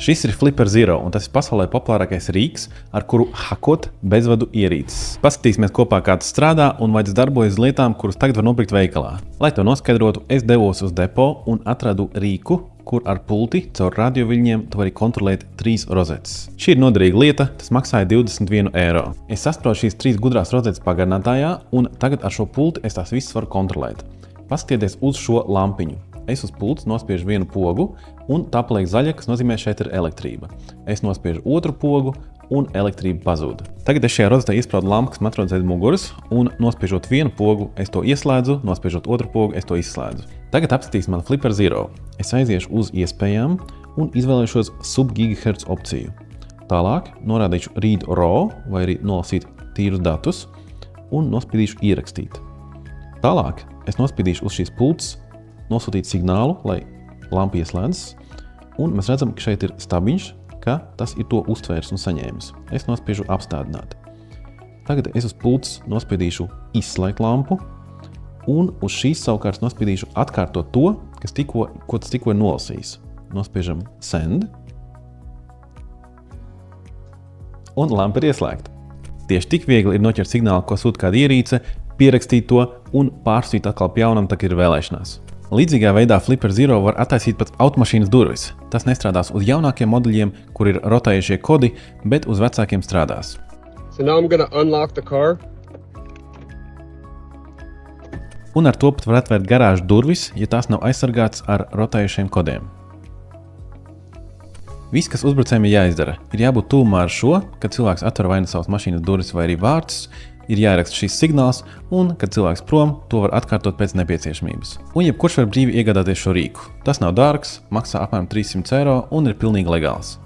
Šis ir Flipper Zero, un tas ir pasaulē populārākais rīks, ar kuru hakot bezvadu ierīces. Paskatīsimies kopā, kā tas strādā un vai tas darbojas lietām, kuras tagad var nopirkt veikalā. Lai to noskaidrotu, es devos uz depo un atradu rīku, kur ar pulti caur radioviļņiem tu vari kontrolēt 3 rozetes. Šī ir noderīga lieta, tas maksāja 21 eiro. Es saspraudu šīs 3 gudrās rozetes pagarinātājā, un tagad ar šo pulti es tās visas varu kontrolēt. Paskatieties uz šo lampiņu. Es uz pults nospiežu vienu pogu, un tā paliek zaļa, kas nozīmē, šeit ir elektrība. Es nospiežu otru pogu, un elektrība pazūd. Tagad es šajā rozetē iespraudu lampu, kas man atrodas aiz muguras, un nospiežot vienu pogu, es to ieslēdzu, nospiežot otru pogu, es to izslēdzu. Tagad apskatīsim man Flipper Zero. Es aiziešu uz iespējām un izvēlēšos sub-gigahertz opciju. Tālāk norādīšu Read Raw, vai arī nolasīt tīrus datus, un nospiedīšu ierakstīt. Tālāk es nospiedīšu uz šīs pults nosūtīt signālu, lai lampa ieslēdzas, un mēs redzam, ka šeit ir stabiņš, ka tas ir to uztvērs un saņēmis. Es nospiežu apstādināt. Tagad es uz pults nospiedīšu izslēgt lampu, un uz šīs savukārt nospiedīšu atkārtot to, ko tas tikko ir nolasījis. Nospiežam Send, un lampa ir ieslēgta. Tieši tik viegli ir noķert signālu, ko sūta kāda ierīce, pierakstīt to un pārsūtīt atkal pie jaunam, tā kā ir vēlēšanās. Līdzīgā veidā Flipper Zero var attaisīt pat automašīnas durvis. Tas nestrādās uz jaunākiem modeļiem, kur ir rotējušie kodi, bet uz vecākiem strādās. So now I'm gonna unlock the car. Un ar to pat var atvērt garāžu durvis, ja tās nav aizsargātas ar rotējušiem kodiem. Viss, kas uzbrucējiem ir jāizdara, ir jābūt tuvumā ar šo, kad cilvēks atver vai nu savas mašīnas durvis vai arī vārtus, ir jāieraksta šīs signāls, un, kad cilvēks prom, to var atkārtot pēc nepieciešamības. Un jebkurš var brīvi iegādāties šo rīku. Tas nav dārgs, maksā apmēram 300 eiro un ir pilnīgi legāls.